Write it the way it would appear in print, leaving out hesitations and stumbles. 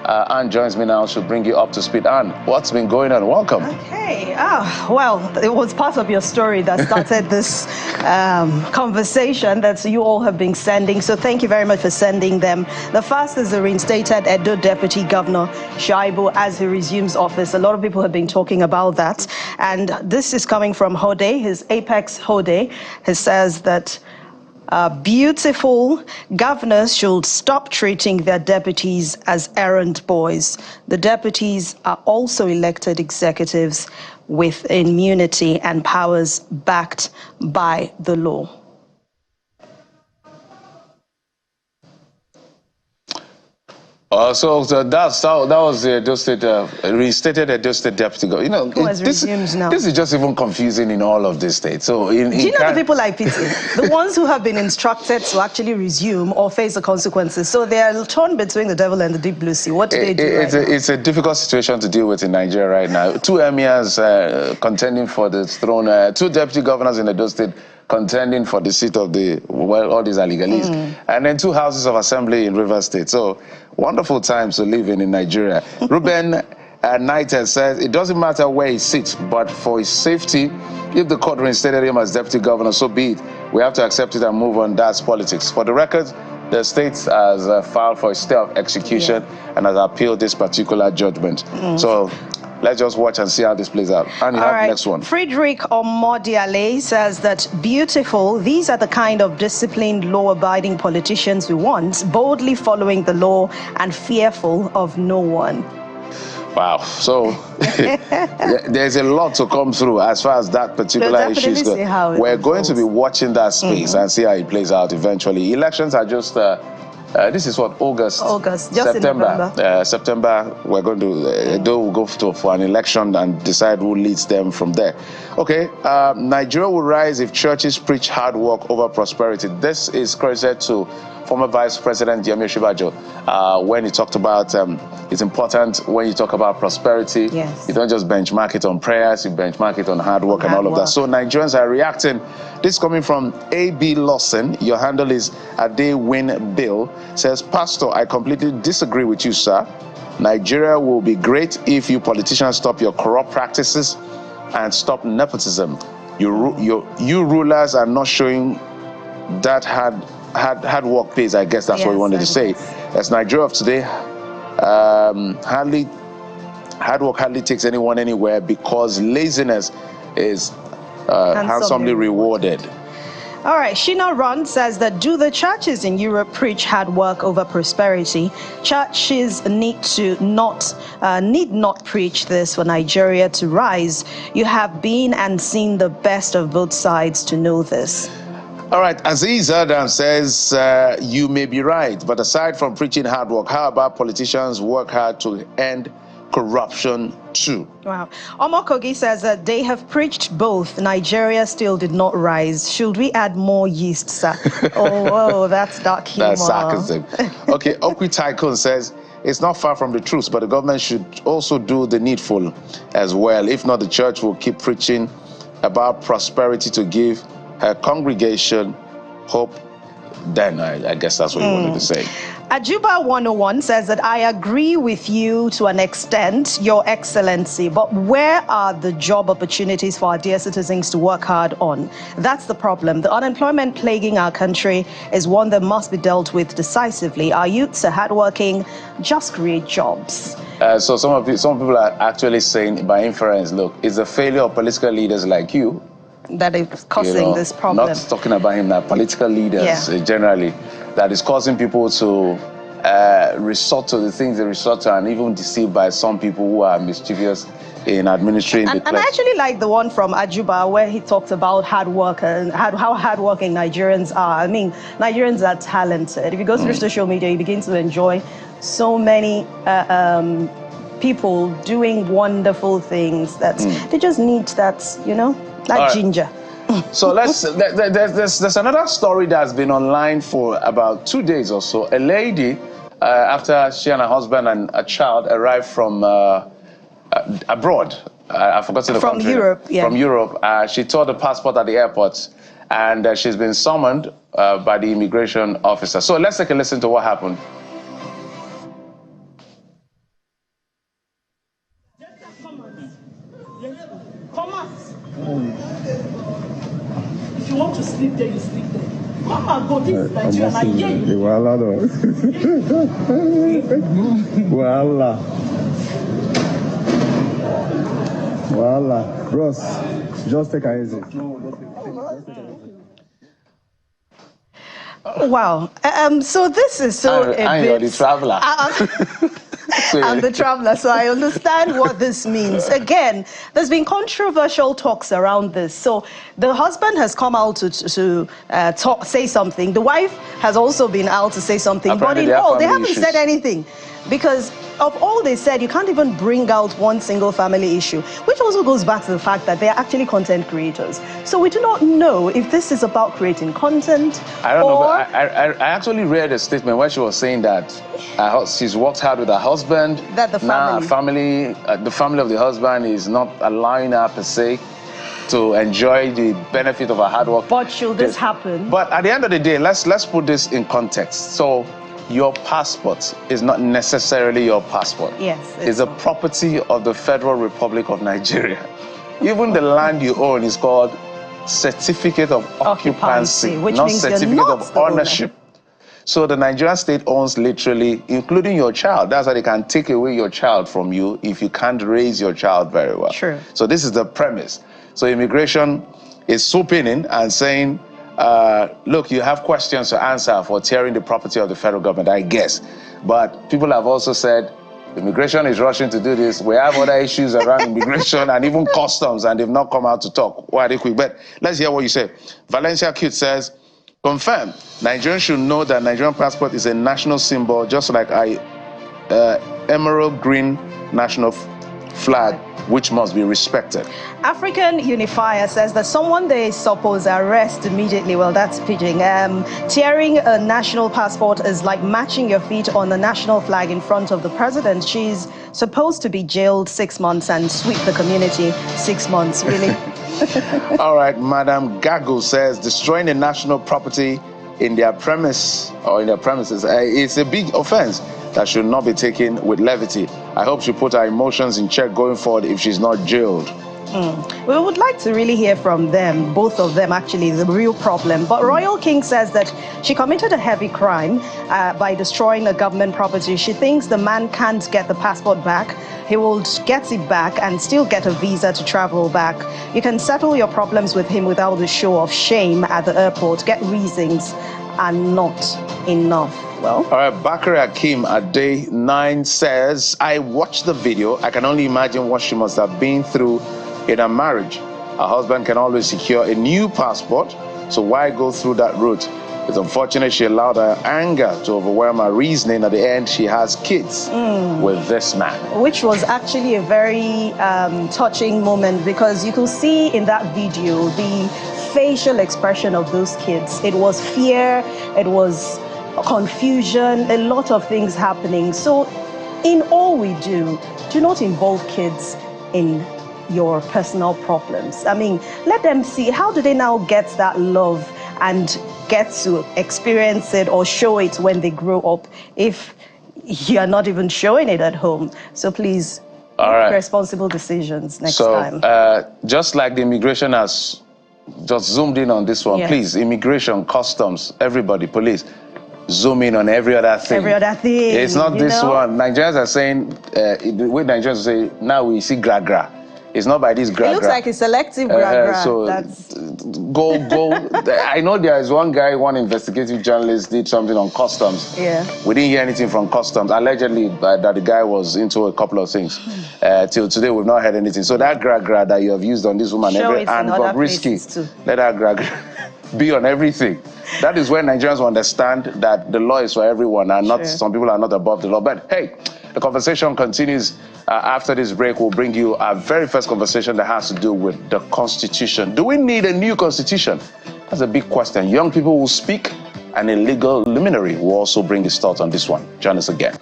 Anne joins me now. She'll bring you up to speed. Anne, what's been going on? Welcome. Okay. Well, it was part of your story that started this conversation that you all have been sending. So thank you very much for sending them. The first is the reinstated Edo Deputy Governor Shaibu as he resumes office. A lot of people have been talking about that. And this is coming from Hode, his Apex Hode. He says that beautiful governors should stop treating their deputies as errand boys. The deputies are also elected executives with immunity and powers backed by the law. So that was the Edo State, reinstated Edo State deputy governor. You know, this is just even confusing in all of this state. So do you know the people I pity? The ones who have been instructed to actually resume or face the consequences. So they are torn between the devil and the deep blue sea. What do they do It's a difficult situation to deal with in Nigeria right now. Two emirs contending for the throne, two deputy governors in Edo State contending for the seat of all these legalese, and then two houses of assembly in Rivers State. So wonderful times to live in Nigeria. Ruben Knight says it doesn't matter where he sits, but for his safety, if the court reinstated him as deputy governor, so be it. We have to accept it and move on. That's politics. For the record, the state has filed for a stay of execution and has appealed this particular judgment. So let's just watch and see how this plays out. And you have the next one. Friedrich Omodiale says that beautiful, these are the kind of disciplined, law-abiding politicians we want, boldly following the law and fearful of no one. Wow. So there's a lot to come through as far as that particular issue is concerned. We're going to be watching that space and see how it plays out eventually. Elections are just... this is what, August, just September. September, we're going to we'll go for an election and decide who leads them from there. Okay, Nigeria will rise if churches preach hard work over prosperity. This is credited to former Vice President Yemi Osinbajo when he talked about it's important when you talk about prosperity. Yes. You don't just benchmark it on prayers, you benchmark it on hard work and all of that. So Nigerians are reacting. This coming from A.B. Lawson. Your handle is Adewin Bill. Says, Pastor, I completely disagree with you, sir. Nigeria will be great if you politicians stop your corrupt practices and stop nepotism. You rulers are not showing that hard work pays. I guess that's what we wanted to say. As Nigeria of today, hard work hardly takes anyone anywhere because laziness is handsomely rewarded. All right, Shina Ron says that do the churches in Europe preach hard work over prosperity? Churches need not preach this for Nigeria to rise. You have been and seen the best of both sides to know this. All right, Aziz Adam says, you may be right, but aside from preaching hard work, how about politicians work hard to end corruption too? Wow. Omokogi says that they have preached both. Nigeria still did not rise. Should we add more yeast, sir? Oh, that's dark humor. That's sarcasm. Okay, Okwi Tycoon says, it's not far from the truth, but the government should also do the needful as well. If not, the church will keep preaching about prosperity to give her congregation hope. Then I guess that's what you wanted to say. Ajuba 101 says that I agree with you to an extent, Your Excellency, but where are the job opportunities for our dear citizens to work hard on? That's the problem. The unemployment plaguing our country is one that must be dealt with decisively. Our youths are hardworking, just create jobs. So some people are actually saying by inference, look, it's the failure of political leaders like you that is causing this problem. Not talking about him now, political leaders generally, that is causing people to resort to the things they resort to and even deceived by some people who are mischievous in administering the And I actually like the one from Ajuba where he talked about hard work and how hardworking Nigerians are. I mean, Nigerians are talented. If you go through social media, you begin to enjoy so many people doing wonderful things that they just need that, you know, that ginger. So there's another story that's been online for about 2 days or so. A lady, after she and her husband and a child arrived from abroad, I've forgotten the country. From Europe, From Europe. She tore the passport at the airport, and she's been summoned by the immigration officer. So let's take a listen to what happened. Come out. If you want to sleep there, you sleep there. Come and go. This is Nigeria. I hear you. Voila. Bros, just take it easy. Wow. So this is so you're the traveler. I'm the traveler, so I understand what this means. Again, there's been controversial talks around this. So the husband has come out to say something. The wife has also been out to say something. Apparently but in all, they haven't issues. said anything. Because of all they said, you can't even bring out one single family issue, which also goes back to the fact that they are actually content creators. So we do not know if this is about creating content. I don't know, but I actually read a statement where she was saying that she's worked hard with her husband. That the family. Now the family of the husband is not allowing her per se to enjoy the benefit of her hard work. But should this happen? But at the end of the day, let's put this in context. So your passport is not necessarily your passport. Yes. It's a property of the Federal Republic of Nigeria. Even the land you own is called Certificate of Occupancy, which not means Certificate you're not of Ownership. So the Nigerian state owns literally, including your child. That's why they can take away your child from you if you can't raise your child very well. True. So this is the premise. So immigration is swooping in and saying, look, you have questions to answer for tearing the property of the federal government, I guess. But people have also said, immigration is rushing to do this. We have other issues around immigration and even customs, and they've not come out to talk. Why are they quick? But let's hear what you say. Valencia Cute says, confirm, Nigerians should know that Nigerian passport is a national symbol, just like emerald green national flag, which must be respected. African Unifier says that someone they suppose arrest immediately. Well, that's pidging. Tearing a national passport is like matching your feet on the national flag in front of the president. She's supposed to be jailed 6 months and sweep the community 6 months, really. All right, Madam Gago says destroying a national property in their premises it's a big offense that should not be taken with levity. I hope she put her emotions in check going forward if she's not jailed. We would like to really hear from them, both of them actually, the real problem. But Royal King says that she committed a heavy crime by destroying a government property. She thinks the man can't get the passport back. He will get it back and still get a visa to travel back. You can settle your problems with him without the show of shame at the airport. Get reasons are not enough. Well, all right, Bakari Akim at day 9 says, I watched the video. I can only imagine what she must have been through in a marriage. Her husband can always secure a new passport, so why go through that route? It's unfortunate she allowed her anger to overwhelm her reasoning. At the end, she has kids with this man. Which was actually a very touching moment, because you could see in that video the facial expression of those kids. It was fear, it was confusion, a lot of things happening. So in all we do not involve kids in your personal problems. I mean, let them see, how do they now get that love and get to experience it or show it when they grow up if you're not even showing it at home? So please, make responsible decisions next time. Just like the immigration has just zoomed in on this one, please, immigration, customs, everybody, police, zoom in on every other thing. Every other thing. It's not this one. Nigerians are saying, the way Nigerians say, now we see gra-gra. It's not by this gra-gra. It looks like a selective gra-gra. So go. I know there is one guy, one investigative journalist did something on customs. Yeah. We didn't hear anything from customs. Allegedly, that the guy was into a couple of things. Till today, we've not heard anything. So that gra-gra that you have used on this woman, but risky, let that gra-gra be on everything. That is when Nigerians understand that the law is for everyone and not some people are not above the law. But hey, the conversation continues after this break. We'll bring you our very first conversation that has to do with the Constitution. Do we need a new Constitution? That's a big question. Young people will speak, and a legal luminary will also bring his thoughts on this one. Join us again.